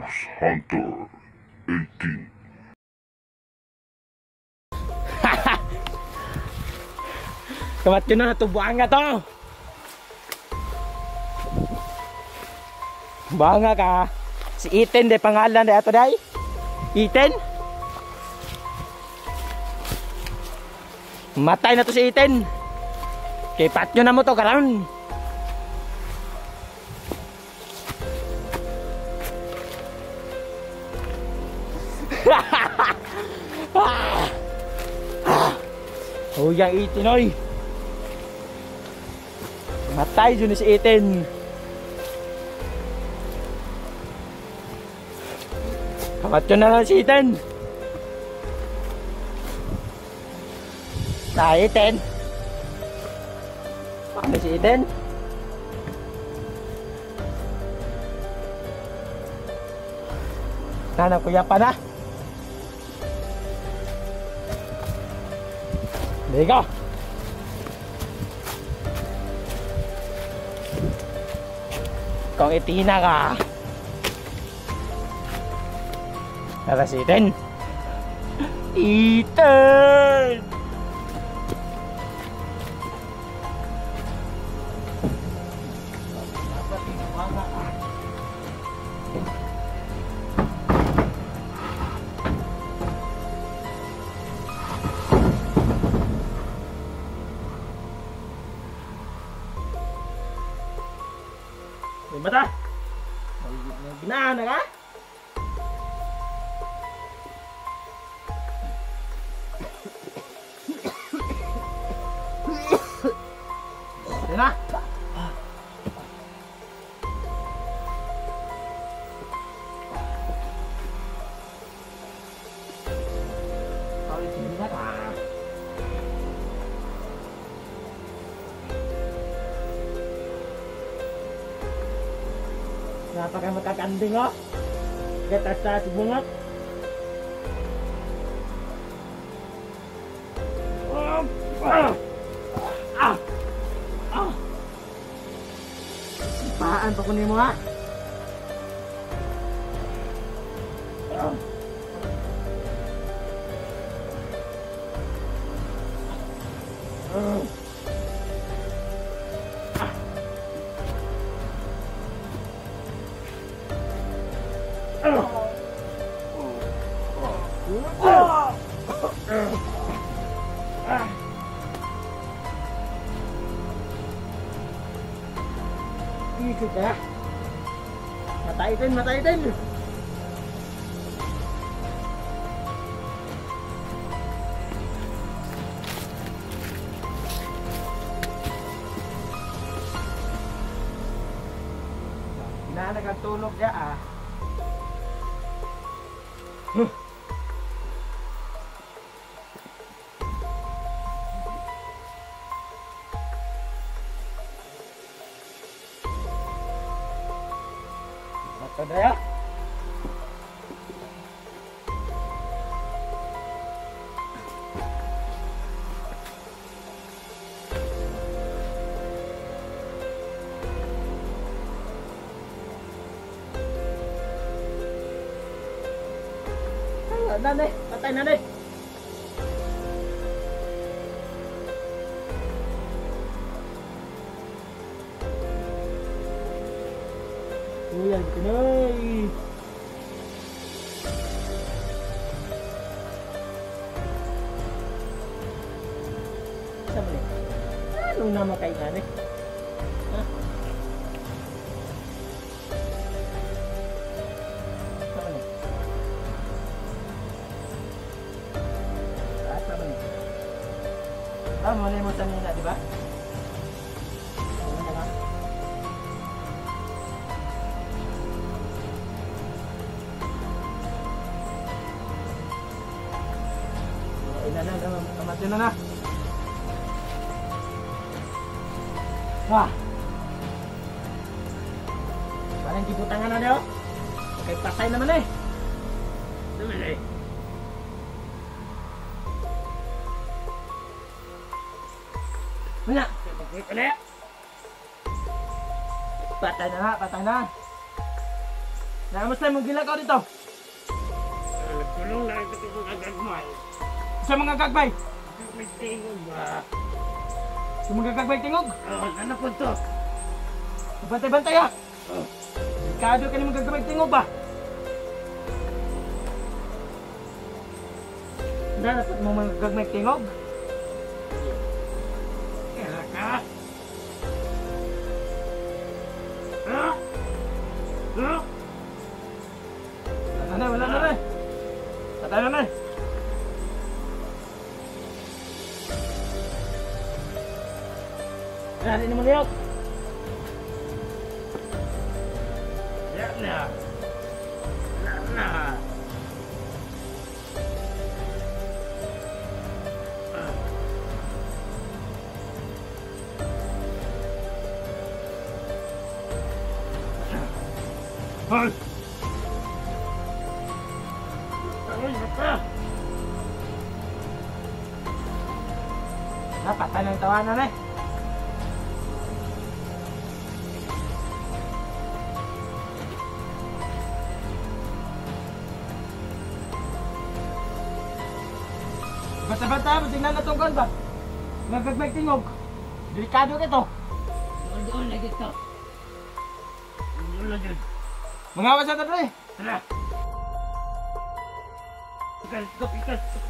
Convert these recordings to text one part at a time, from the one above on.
Ghost Hunter 18. Kamat yun na, tubuan nga to. Banga ka. Si Ethan de pangalan de ato day. Ethan. Matay na to si Ethan. Kay patyo na mo to karon. Oh, yang Ethan oy. Matay dyan si Ethan. Kamat yun na lang si Ethan. Na Ethan. Paano si Ethan? Nanang kuya pa na. There you go. Kung itina ka. Tara si Ethan. Ethan! Mata. Ginahan na ka? Yan na. Napaka matatanding oh. Gatas-tas bungat. Sipaan pa kunin mo ha. Ikut ya. Matay din, matay din. Nagtulog ya ah. Ada ya? Nanti, patay nanti. Yan, Pinoy. Sama ni. Anong nama kay gani? Ha? Sama ni. Sama ni. Mulai mo sanina, di ba? Kamatay na. Wah. Parang gibutangan na daw. Kay patay naman eh. Naman eh. Wala. Patay na. Namusta mong gilagaw dito? Nagkulong lang ito kung agagmay. Sa mga gagbay? May tingog ba? Sa mga gagbay tingog? Oo, ano po to? Bantay-bantay ah! Oo. Kado ka ni mga gagbay tingog ba? Dapat mo mga gagbay tingog? Kaya ka? Ha? Ha? Wala na rin. Patay na rin. Hindi naman liyot. Yan na. Yan na. Hoy! Ay, baka. Patay na yung tawanan eh. Bata-bata, tingnan na itong kon ba? Nagagbay tingog. Delikado ka ito. Doon na dito. Doon na dito. Mga awas na ito eh. Tara.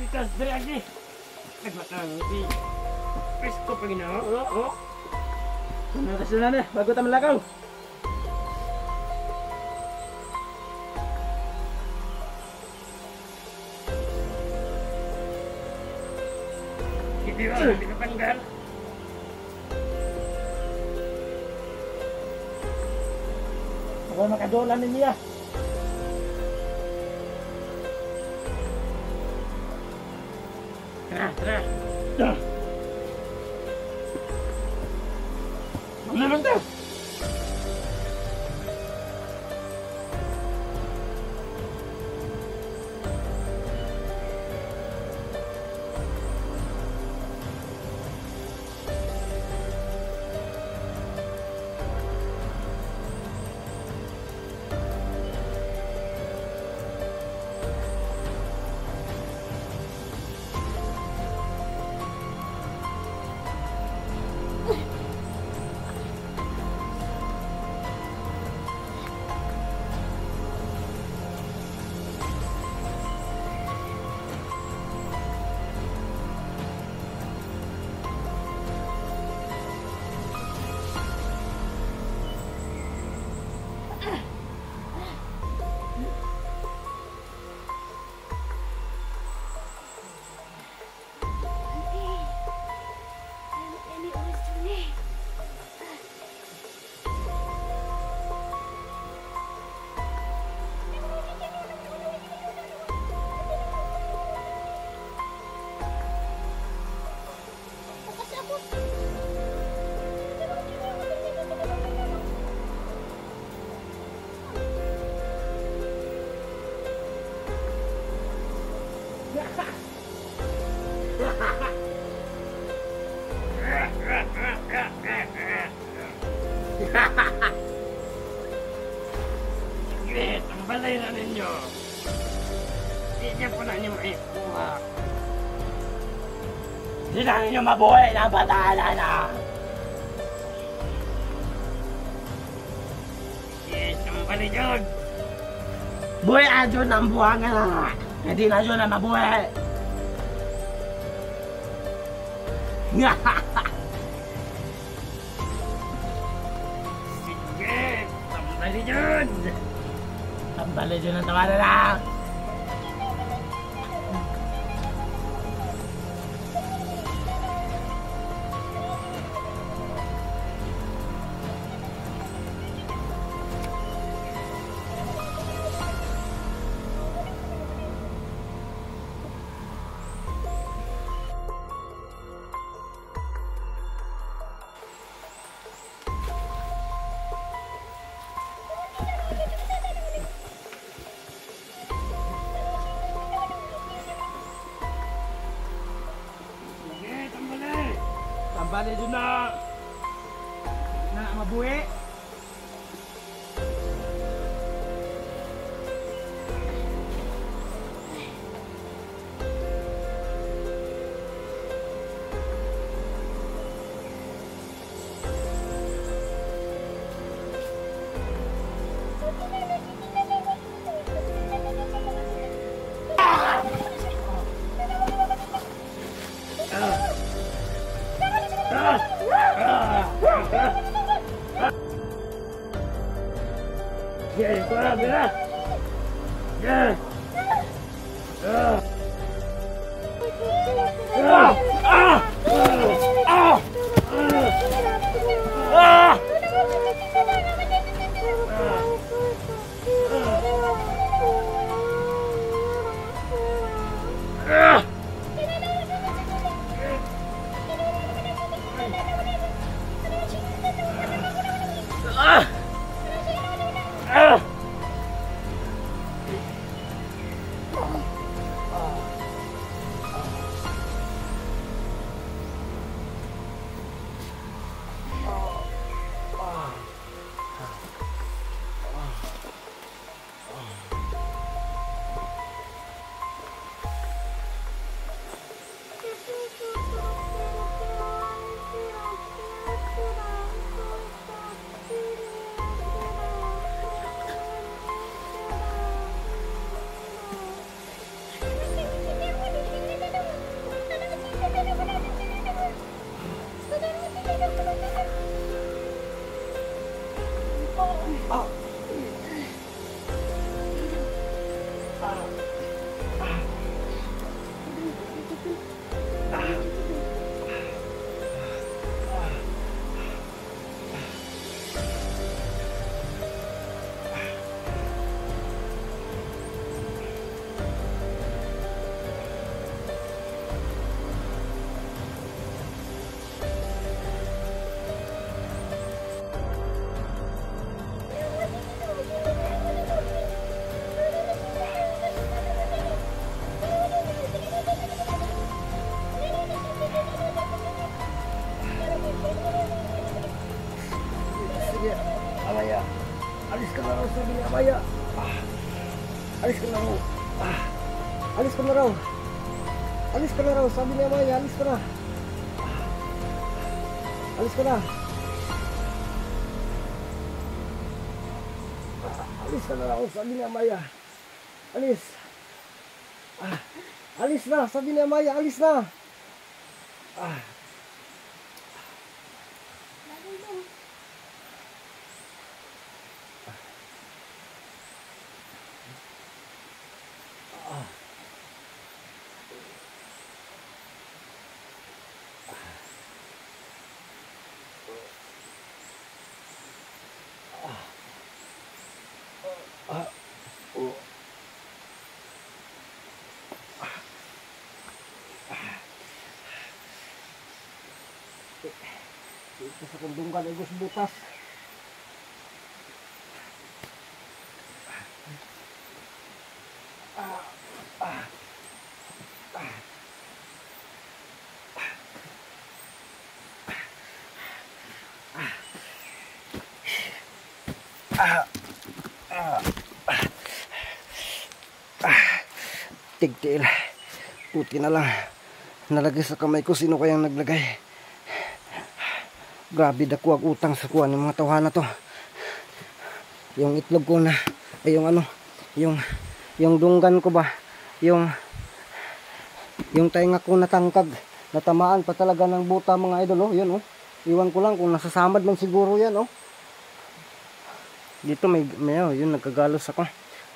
Pikas. Dari lagi. Nagmatang. Presko pa gina. Oo. Sunod na bago tayo malakaw. Hindi ba? Pinapanggal. Ako makadolan niya. Tara. Ano naman ito? Sige, tambalay na ninyo. Hindi po na ninyo maikuha. Hindi na ninyo mabuhay na batala na. Sige, tambalay dyan. Buhay adyo ng buhangan na. Hindi na dyan na mabuhay. Sige, tambalay dyan. Tambali dyan ang tawanan na. bali doon na mabuhi. Yeah, para, mira. Yeah. Sige, Amaya. Alis ka na raw, sabi ni Amaya. Alis ka na raw. Alis ka na raw. Alis ka na raw, sabi ni Amaya. Alis ka na. Alis ka na. Alis ka na raw, sabi ni Amaya. Alis. Alis na, sabi ni Amaya. Alis na. Ito sa kundungan ay gusto butas. Tigtil. Puti na lang. Nalagay sa kamay ko. Sino kayang naglagay? Grabe dako ang utang sa kuha ng mga tawhan na to. Yung itlog ko na, ay yung ano, yung dunggan ko ba, yung tainga ko natangkag, natamaan pa talaga ng buta mga idol, oh, yun oh. Iwan ko lang kung nasasamad man siguro yan, oh. Dito may oh, yun nagkagalos ako.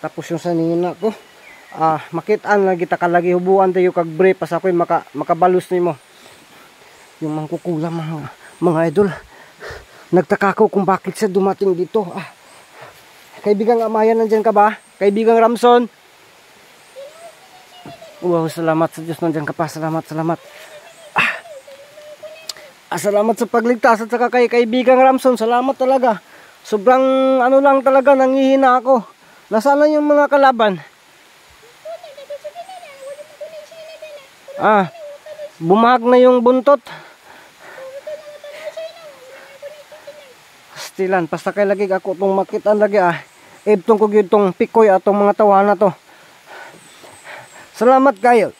Tapos yung sanina ko, makitaan lagi ta kalagi hubuan tayo kag brief pas ako'y makabalus nimo. Yung mangkukulam mga idol, nagtaka ko kung bakit siya dumating dito. Kaibigang Amaya, nandyan ka ba? Kaibigang Ramson? Wow, salamat sa Diyos, nandyan ka pa. Salamat. Salamat sa pagligtas at saka kay kaibigang Ramson. Salamat talaga. Sobrang ano lang talaga, nangihina ako. Nasaan na yung mga kalaban? Bumahag na yung buntot. pastilan. Basta kay lagi ako tong makitaan lagi ibtong ko gyud tong pikoy atong mga tawana to. Salamat kayo.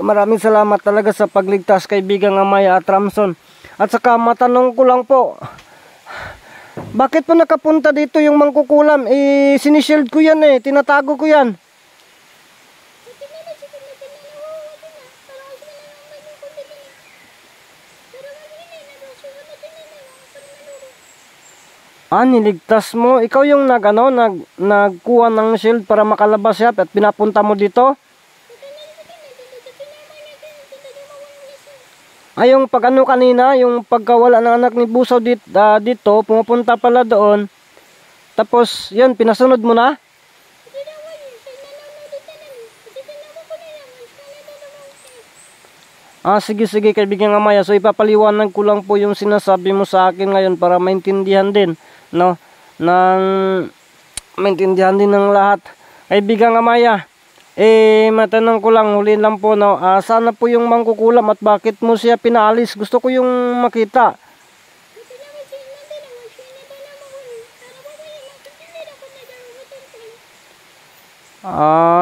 Maraming salamat talaga sa pagligtas kaibigang Amaya at Ramson. At saka matanong ko lang po, bakit po nakapunta dito yung mangkukulam? Sinishield ko yan tinatago ko yan. Niligtas mo. Ikaw yung nagkuha ng shield para makalabas siya at pinapunta mo dito? Yung pag kanina, yung pagkawala ng anak ni Busaw dito, pumupunta pala doon. Tapos, yun, pinasunod mo na? Sige kaibigan Amaya. So ipapaliwanag ko lang po yung sinasabi mo sa akin ngayon para maintindihan din, no? Maintindihan din ng lahat. Kaibigan Amaya, matanong ko lang, huli lang po, no? Sana po yung mangkukulam at bakit mo siya pinaalis? Gusto ko yung makita.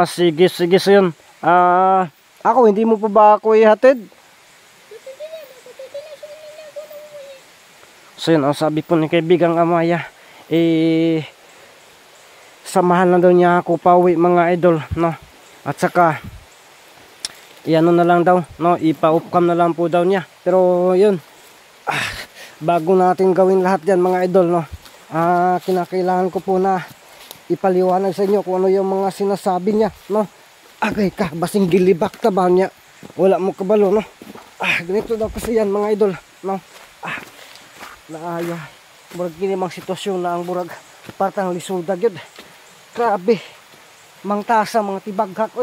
Sige so yun. Ako, hindi mo pa ba ako ihatid? So yun, sabi po ni kaibigang Amaya, samahan na daw niya ako pauwi mga idol, no? At saka, iano na lang daw, no? Ipa-upcam na lang po daw niya. Pero yun, bago natin gawin lahat yan mga idol, no? Kinakailangan ko po na ipaliwanag sa inyo kung ano yung mga sinasabi niya, no? Agay ka, basing gilibak ta ba niya? Wala mo kabalo, no? Ganito daw kasi yan mga idol, no? Murag gini mang sitwasyon na ang murag partang lisudag yun. Grabe, mang tasa, mga tibaghak,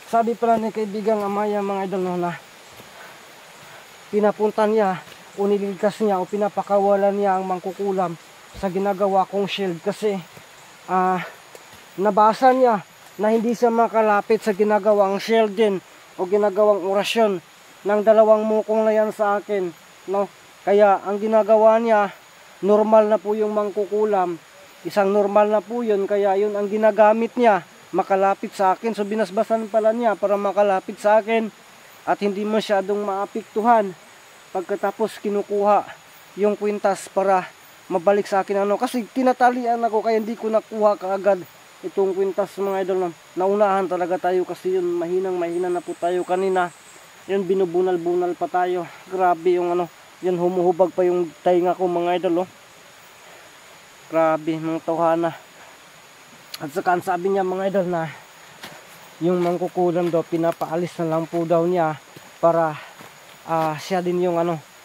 Sabi pala ni kaibigang Amaya mga idol, no, na pinapunta niya o niligtas niya o pinapakawalan niya ang mangkukulam sa ginagawa kong shield kasi nabasa niya na hindi siya makalapit sa ginagawang shield din o ginagawang orasyon ng dalawang mukong na yan sa akin, no? Kaya ang ginagawa niya, normal na po yung mangkukulam, isang normal na po yun, kaya yun ang ginagamit niya, makalapit sa akin. So binasbasan pala niya para makalapit sa akin at hindi masyadong maapektuhan. Pagkatapos kinukuha yung kwintas para mabalik sa akin, kasi tinatalian ako kaya hindi ko nakuha kaagad itong kwintas mga idol. Naunahan talaga tayo kasi yun, mahina na po tayo kanina. Yun, binubunal-bunal pa tayo. Grabe yung yun, humuhubag pa yung tainga ko mga idol, Grabe, mga tawhana. At saka sabi niya mga idol na yung mangkukulam daw, pinapaalis na lang po daw niya para siya din yung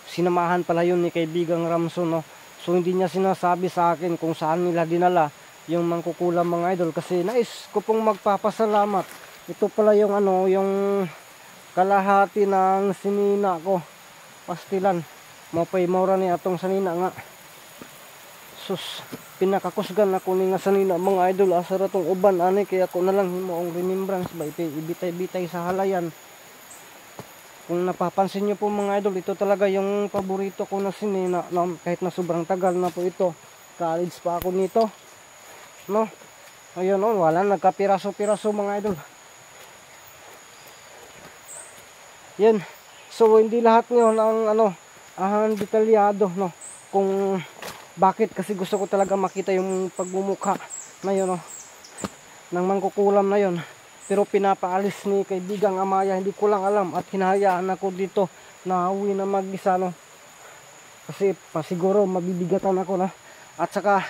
sinamahan pala yun ni kaibigang Ramson, no? So hindi niya sinasabi sa akin kung saan nila dinala yung mangkukulam mga idol, kasi nais ko pong magpapasalamat. Ito pala yung yung kalahati ng sinina ko, pastilan mapay maura ni atong sanina nga. Sus, pinakakusgan ako ni nga sanina mga idol, asara tong uban kaya ako na lang himo ang remembrance ba ibitay-bitay sa halayan. Kung napapansin niyo po mga idol, ito talaga yung paborito ko na sinina, kahit na sobrang tagal na po ito. College pa ako nito, no? Ayun, wala, nagkapiraso-piraso mga idol. Yan. So hindi lahat ngayon ang detalyado, no? Kung bakit, kasi gusto ko talaga makita yung pagmumukha na yun, ng mangkukulam na yun. Pero pinapaalis ni kaibigang Amaya, hindi ko lang alam at hinahayaan ako dito na uwi na mag-isa, kasi siguro mabibigatan ako na. At saka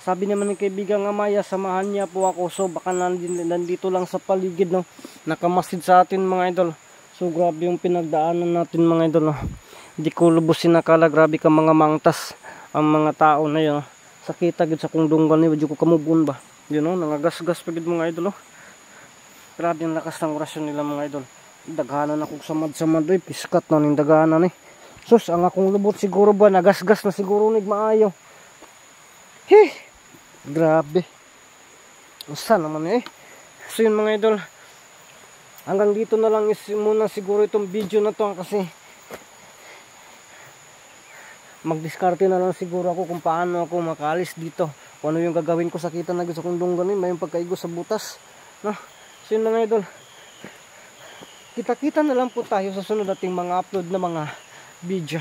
sabi naman ni kaibigang Amaya, samahan niya po ako. So baka nandito lang sa paligid, nakamasid sa atin mga idol. So grabe yung pinagdaanan natin mga idol, Hindi ko lubos sinakala, grabe ka mga mangtas ang mga tao na yun, sakita gid sa kung dunggan ni wadyo ko kamubun ba. Yun, nangagasgas pa gid mga idol, Grabe yung lakas ng orasyon nila mga idol. Daghanan ako samad-samad, piskat na ning daghanan Sus, ang akong lubot siguro ba nagasgas na siguro nig maayo. Grabe. Usa naman So yun mga idol, hanggang dito na lang muna siguro itong video na to, kasi magdiskarte na lang siguro ako kung paano ako makaalis dito. Kung ano yung gagawin ko sa kita na gusto kong dungganin, may pagkaigo sa butas. No? So yun mga idol. Kita-kita na lang po tayo sa sunod ating mga upload na mga video.